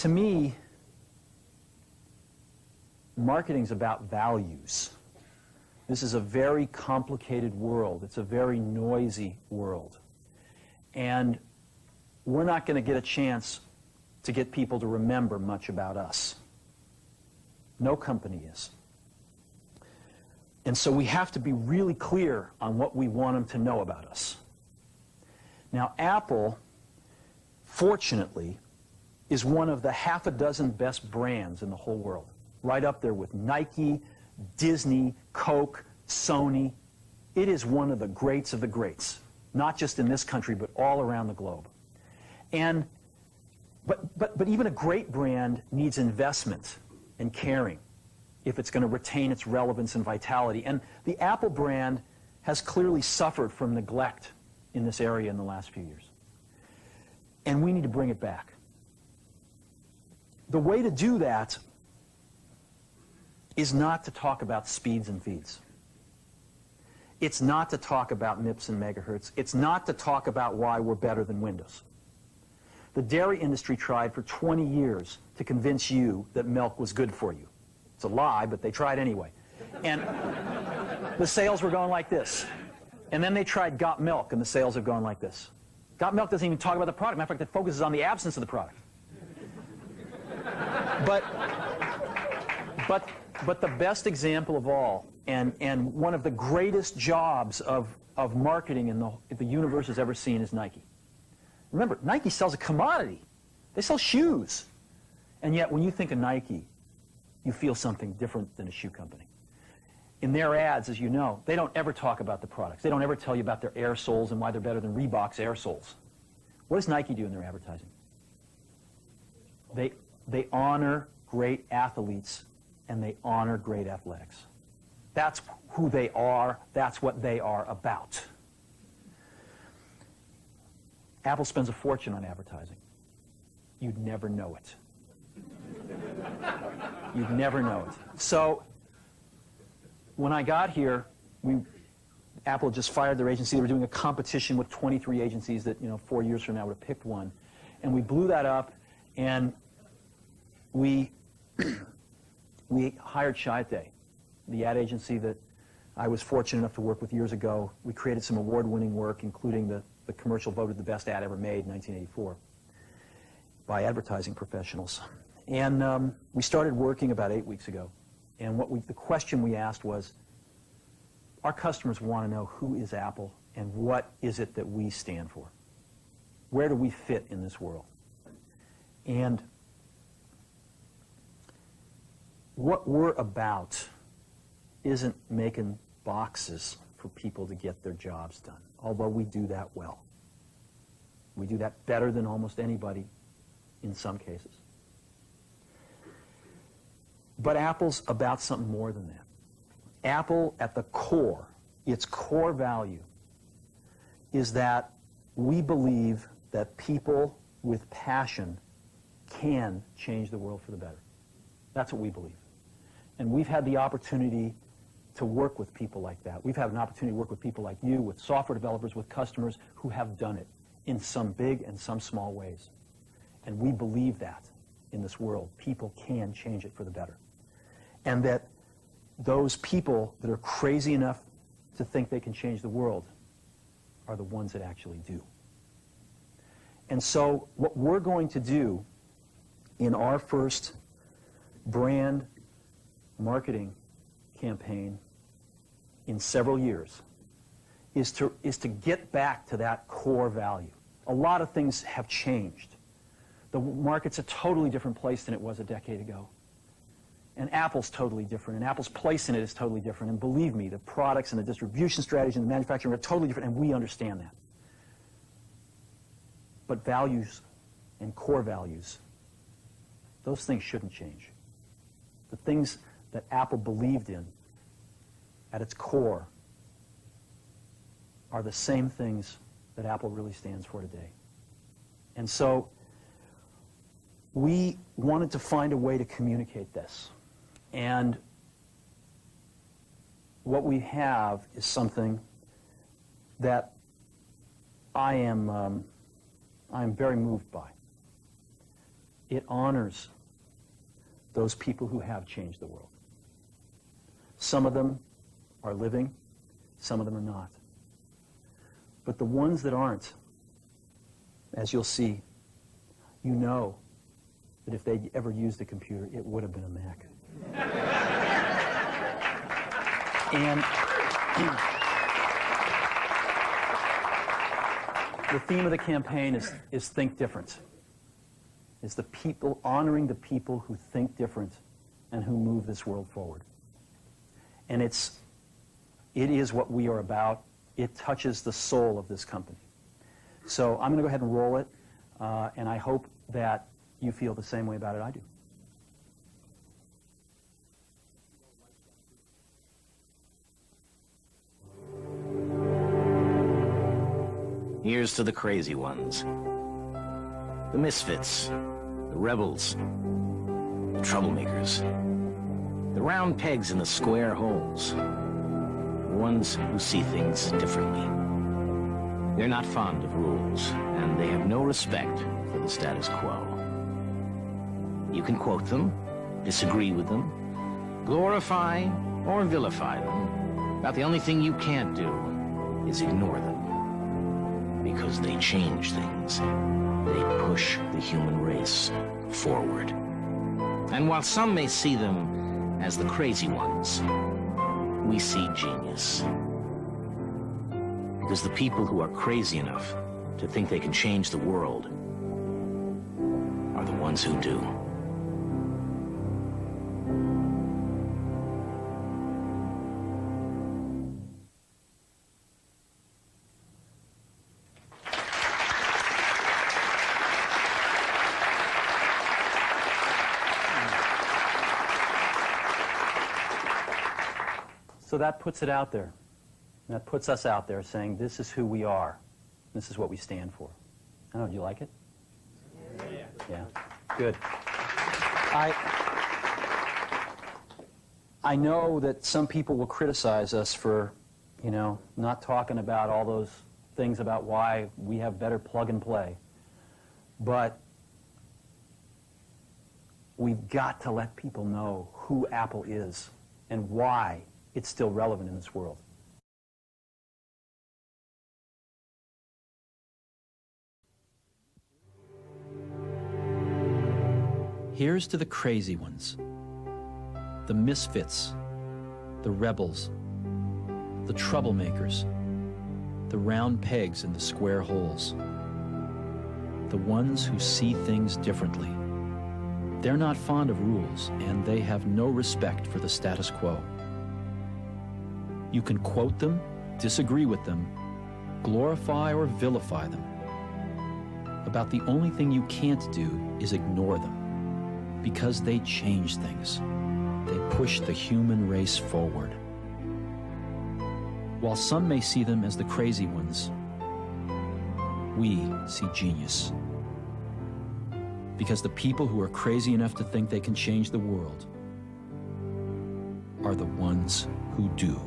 To me, marketing's about values. This is a very complicated world. It's a very noisy world. And we're not going to get a chance to get people to remember much about us. No company is. And so we have to be really clear on what we want them to know about us. Now, Apple, fortunately, is one of the half a dozen best brands in the whole world. Right up there with Nike, Disney, Coke, Sony. It is one of the greats of the greats, not just in this country, but all around the globe. And, but even a great brand needs investment and caring if it's going to retain its relevance and vitality. And the Apple brand has clearly suffered from neglect in this area in the last few years. And we need to bring it back. The way to do that is not to talk about speeds and feeds. It's not to talk about MIPS and megahertz. It's not to talk about why we're better than Windows. The dairy industry tried for 20 years to convince you that milk was good for you. It's a lie, but they tried anyway. And the sales were going like this. And then they tried Got Milk, and the sales have gone like this. Got Milk doesn't even talk about the product. Matter of fact, it focuses on the absence of the product. But the best example of all, and one of the greatest jobs of marketing the universe has ever seen is Nike. Remember, Nike sells a commodity. They sell shoes. And yet, when you think of Nike, you feel something different than a shoe company. In their ads, as you know, they don't ever talk about the products. They don't ever tell you about their air soles and why they're better than Reebok's air soles. What does Nike do in their advertising? They honor great athletes, and they honor great athletics. That's who they are. That's what they are about. Apple spends a fortune on advertising. You'd never know it. You'd never know it. So when I got here, Apple just fired their agency. They were doing a competition with 23 agencies that, 4 years from now would have picked one. And we blew that up, and we hired Chiat, the ad agency that I was fortunate enough to work with years ago. We created some award-winning work, including the commercial voted the best ad ever made in 1984 by advertising professionals. And we started working about 8 weeks ago. And the question we asked was, our customers want to know who is Apple and what is it that we stand for? Where do we fit in this world? And what we're about isn't making boxes for people to get their jobs done, although we do that well. We do that better than almost anybody in some cases. But Apple's about something more than that. Apple, at the core, its core value, is that we believe that people with passion can change the world for the better. That's what we believe. And we've had the opportunity to work with people like that. We've had an opportunity to work with people like you, with software developers, with customers who have done it in some big and some small ways. And we believe that in this world. People can change it for the better. And that those people that are crazy enough to think they can change the world are the ones that actually do. And so what we're going to do in our first brand marketing campaign in several years is to get back to that core value. A lot of things have changed. The market's a totally different place than it was a decade ago. And Apple's totally different, and Apple's place in it is totally different. And believe me, the products and the distribution strategy and the manufacturing are totally different, and we understand that. But values and core values, those things shouldn't change. The things that Apple believed in at its core are the same things that Apple really stands for today. And so we wanted to find a way to communicate this. And what we have is something that I am very moved by. it honors those people who have changed the world. Some of them are living, some of them are not. But the ones that aren't, as you'll see, you know that if they'd ever used a computer, it would have been a Mac. And the theme of the campaign is think different. It's the people, honoring the people who think different and who move this world forward. And it is what we are about. It touches the soul of this company. So I'm going to go ahead and roll it, and I hope that you feel the same way about it I do. Here's to the crazy ones, the misfits, the rebels, the troublemakers, the round pegs in the square holes, the ones who see things differently. They're not fond of rules, and they have no respect for the status quo. You can quote them, disagree with them, glorify or vilify them, but the only thing you can't do is ignore them. Because they change things. They push the human race forward. And while some may see them as the crazy ones, we see genius. Because the people who are crazy enough to think they can change the world are the ones who do. So that puts it out there. That puts us out there saying, this is who we are. This is what we stand for. I don't know, do you like it? Yeah. Good. I know that some people will criticize us for, not talking about all those things about why we have better plug and play. But we've got to let people know who Apple is and why it's still relevant in this world. Here's to the crazy ones, the misfits, the rebels, the troublemakers, the round pegs in the square holes, the ones who see things differently. They're not fond of rules, and they have no respect for the status quo. You can quote them, disagree with them, glorify or vilify them. About the only thing you can't do is ignore them, because they change things. They push the human race forward. While some may see them as the crazy ones, we see genius. Because the people who are crazy enough to think they can change the world are the ones who do.